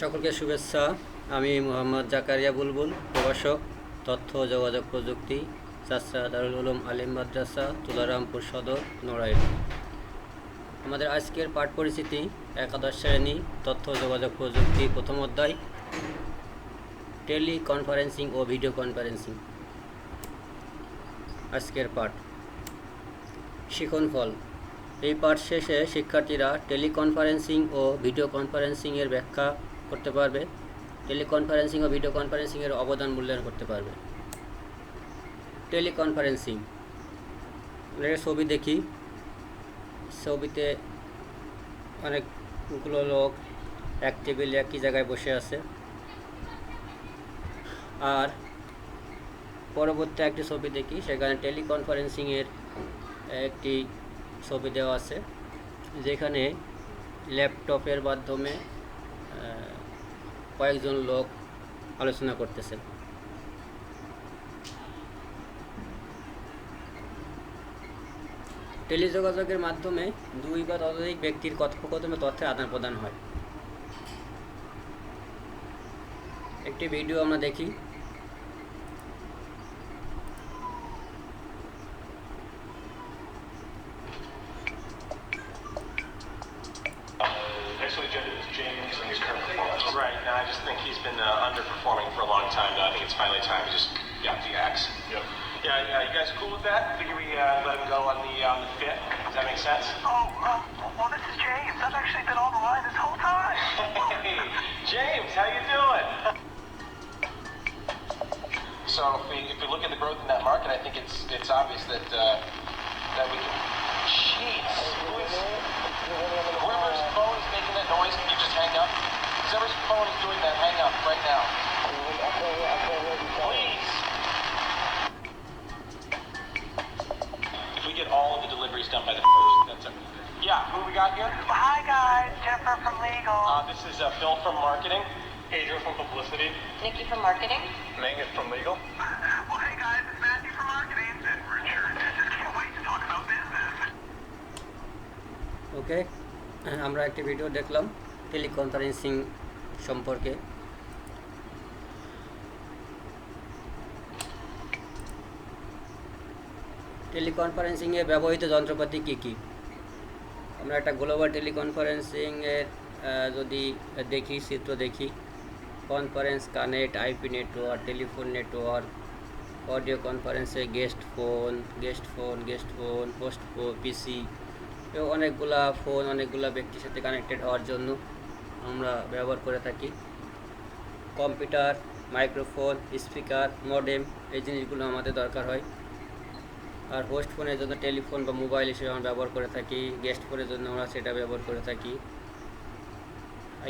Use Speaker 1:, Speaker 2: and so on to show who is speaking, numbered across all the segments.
Speaker 1: সকলকে শুভেচ্ছা। আমি মোহাম্মদ জাকারিয়া বুলবুল, প্রভাষক, তথ্য ও যোগাযোগ প্রযুক্তি, চাচরা দারুল উলুম আলিম মাদ্রাসা, তুলারামপুর সদর, নড়াইল। আমাদের আজকের পাঠ পরিচিতি একাদশ শ্রেণী তথ্য ও যোগাযোগ প্রযুক্তি, প্রথম অধ্যায় টেলি কনফারেন্সিং ও ভিডিও কনফারেন্সিং। আজকের পাঠ শিখন ফল। এই পাঠ শেষে শিক্ষার্থীরা টেলিকনফারেন্সিং ও ভিডিও কনফারেন্সিংয়ের ব্যাখ্যা করতে পারবে, টেলিকনফারেন্সিং ও ভিডিও কনফারেন্সিংয়ের অবদান মূল্যায়ন করতে পারবে। টেলিকনফারেন্সিং, আমরা ছবি দেখি, ছবিতে অনেকগুলো লোক এক টেবিলে একই জায়গায় বসে আছে, আর পরবর্তী একটি ছবি দেখি, সেখানে টেলিকনফারেন্সিংয়ের একটি ছবি দেওয়া আছে, যেখানে ল্যাপটপের মাধ্যমে কয়েকজন লোক আলোচনা করতেছেন। টেলিযোগাযোগের মাধ্যমে দুই বা ততোধিক ব্যক্তির কথোপকথনে তথ্যের আদান প্রদান হয়। একটি ভিডিও আমরা দেখি।
Speaker 2: Right, and I just think he's been underperforming for a long time. Now I think it's finally time to just got the axe. Yep. Yeah, you guys cool with that? Figure we let him go on the fifth. Does that make sense?
Speaker 3: Well, this is James. I've actually been on the line this whole time.
Speaker 2: Hey, James, how you doing? So if we look at the growth in that market, I think it's obvious that we can. Jeez, whoever's phone is making that noise, can you just hang up? Whoever's phone is doing that, hang up right now. Please. If we get all of the deliveries done by the first, that's it. Yeah, who we got here?
Speaker 3: Hi, guys. Jennifer from Legal.
Speaker 2: This is Phil from Marketing. Adrian from Publicity.
Speaker 4: Nikki from Marketing.
Speaker 2: Megan from Legal.
Speaker 3: Well, hey, guys. It's Matthew from Marketing. And Richard. Just can't wait to talk about business.
Speaker 1: ওকে, আমরা একটি video দেখলাম teleconferencing সম্পর্কে। টেলিকনফারেন্সিংয়ে ব্যবহৃত যন্ত্রপাতি কী কী? আমরা একটা global টেলিকনফারেন্সিংয়ের যদি দেখি, চিত্র দেখি, conference connect, IP network, telephone network, audio কনফারেন্সে গেস্ট ফোন, হোস্ট পিসি, অনেকগুলা ফোন অনেকগুলা ব্যক্তির সাথে কানেক্টেড হওয়ার জন্য আমরা ব্যবহার করে থাকি। কম্পিউটার, মাইক্রোফোন, স্পিকার, মডেম, এই জিনিসগুলো আমাদের দরকার হয়। আর হোস্ট ফোনের জন্য টেলিফোন বা মোবাইল হিসেবে আমরা ব্যবহার করে থাকি। গেস্ট ফোনের জন্য আমরা সেটা ব্যবহার করে থাকি।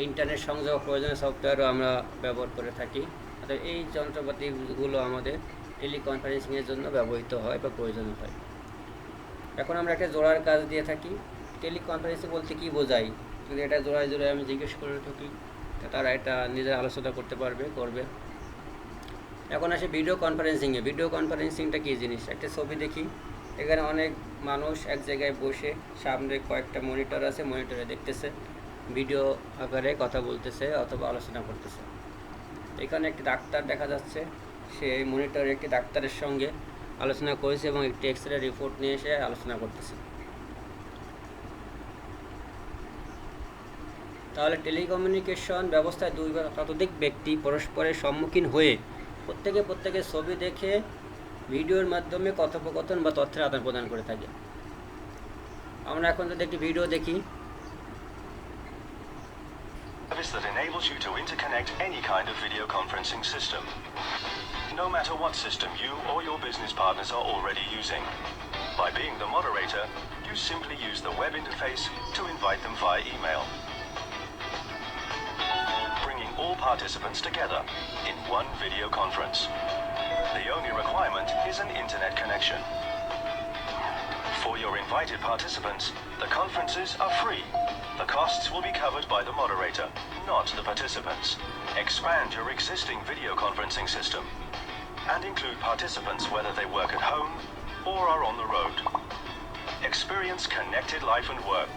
Speaker 1: ইন্টারনেট সংযোগ প্রয়োজনীয় সফটওয়্যারও আমরা ব্যবহার করে থাকি। অর্থাৎ এই যন্ত্রপাতিগুলো আমাদের টেলিকনফারেন্সিংয়ের জন্য ব্যবহৃত হয় বা প্রয়োজন হয়। এখন আমরা একটা জোড়ার কাজ দিয়ে থাকি। টেলিকনফারেন্সিং বলতে কী বোঝাই, যদি এটা জোড়ায় আমি জিজ্ঞেস করে থাকি, তারা এটা নিজের আলোচনা করবে। এখন আসে ভিডিও কনফারেন্সিংয়ে। ভিডিও কনফারেন্সিংটা কী জিনিস? একটা ছবি দেখি, এখানে অনেক মানুষ এক জায়গায় বসে, সামনে কয়েকটা মনিটর আছে, মনিটরে দেখতেছে, ভিডিও আকারে কথা বলতেছে অথবা আলোচনা করতেছে। এখানে একটি ডাক্তার দেখা যাচ্ছে, সে মনিটরে একটি ডাক্তারের সঙ্গে আলোচনা করেছে এবং একটি এক্স-রে রিপোর্ট নিয়ে এসে আলোচনা করতেছে। তাহলে টেলিকমিউনিকেশন ব্যবস্থায় দুই বা ততোধিক ব্যক্তি পরস্পরের সম্মুখীন হয়ে প্রত্যেকে ছবি দেখে ভিডিওর মাধ্যমে কথোপকথন বা তথ্যের আদান প্রদান করে থাকে। আমরা এখন যদি একটি ভিডিও দেখি,
Speaker 5: That enables you to interconnect any kind of video conferencing system, no matter what system you or your business partners are already using. By being the moderator, you simply use the web interface to invite them via email, bringing all participants together in one video conference. The only requirement is an internet connection. For your invited participants, the conferences are free. The costs will be covered by the moderator, not the participants. Expand your existing video conferencing system and include participants whether they work at home or are on the road. Experience connected life and work.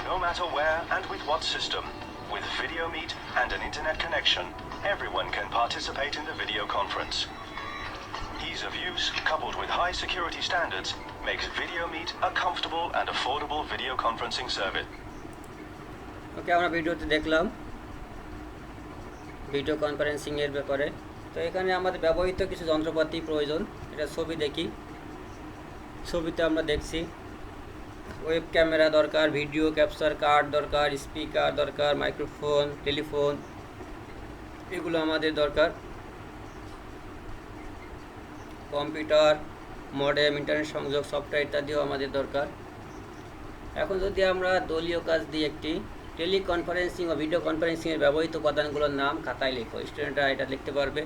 Speaker 5: No no matter where and with what system. With Video Meet and an internet connection, everyone can participate in the video conference. Ease of use, coupled with high security standards, makes Video Meet a comfortable and affordable video conferencing service.
Speaker 1: ওকে, আমরা ভিডিওতে দেখলাম video conferencing এর ব্যাপারে। তো এখানে আমাদের ব্যবহৃত কিছু যন্ত্রপাতি প্রয়োজন। এটা ছবি দেখি, ছবিতে আমরা দেখছি ওয়েব ক্যামেরা দরকার, ভিডিও ক্যাপচার কার্ড দরকার, স্পিকার দরকার, মাইক্রোফোন, টেলিফোন, এগুলো আমাদের দরকার। কম্পিউটার, মডেম, ইন্টারনেট সংযোগ, সফটওয়্যার ইত্যাদিও আমাদের দরকার। এখন যদি আমরা দলীয় কাজ দিয়ে একটি টেলিকনফারেন্সিং ও ভিডিও কনফারেন্সিংয়ের ব্যবহৃত উপাদানগুলোর নাম খাতায় লেখো, স্টুডেন্টরা এটা লিখতে পারবে।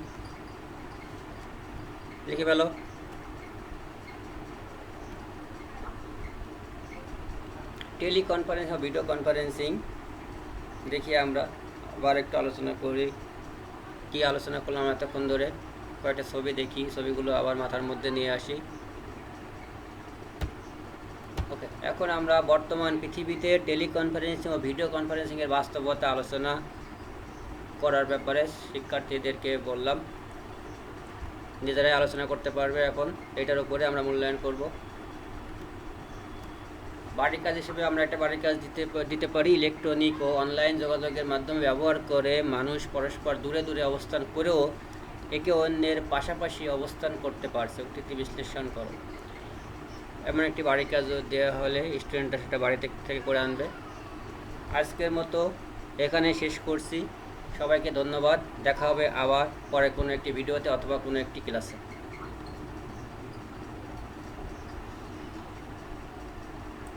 Speaker 1: লিখে ফেলো। টেলিকনফারেন্স ও ভিডিও কনফারেন্সিং দেখি আমরা আবার একটু আলোচনা করি। কি আলোচনা করলাম এতক্ষণ ধরে? কয়েকটা ছবি দেখি, ছবিগুলো আবার মাথার মধ্যে নিয়ে আসি। ওকে, এখন আমরা বর্তমান পৃথিবীতে টেলিকনফারেন্সিং ও ভিডিও কনফারেন্সিংয়ের বাস্তবতা আলোচনা করার ব্যাপারে শিক্ষার্থীদেরকে বললাম, নিজেরাই আলোচনা করতে পারবে। এখন এটার উপরে আমরা মূল্যায়ন করব। বাড়ির কাজ হিসেবে আমরা একটা বাড়ির কাজ দিতে পারি। ইলেকট্রনিক ও অনলাইন যোগাযোগের মাধ্যমে ব্যবহার করে মানুষ পরস্পর দূরে দূরে অবস্থান করেও একে অন্যের পাশাপাশি অবস্থান করতে পারছে। উক্তিটি বিশ্লেষণ করো। এমন একটি বাড়ির কাজ দেওয়া হলে স্টুডেন্টরা সেটা বাড়ি থেকে করে আনবে। আজকের মতো এখানে শেষ করছি। সবাইকে ধন্যবাদ। দেখা হবে আবার পরে কোনো একটি ভিডিওতে অথবা কোনো একটি ক্লাসে।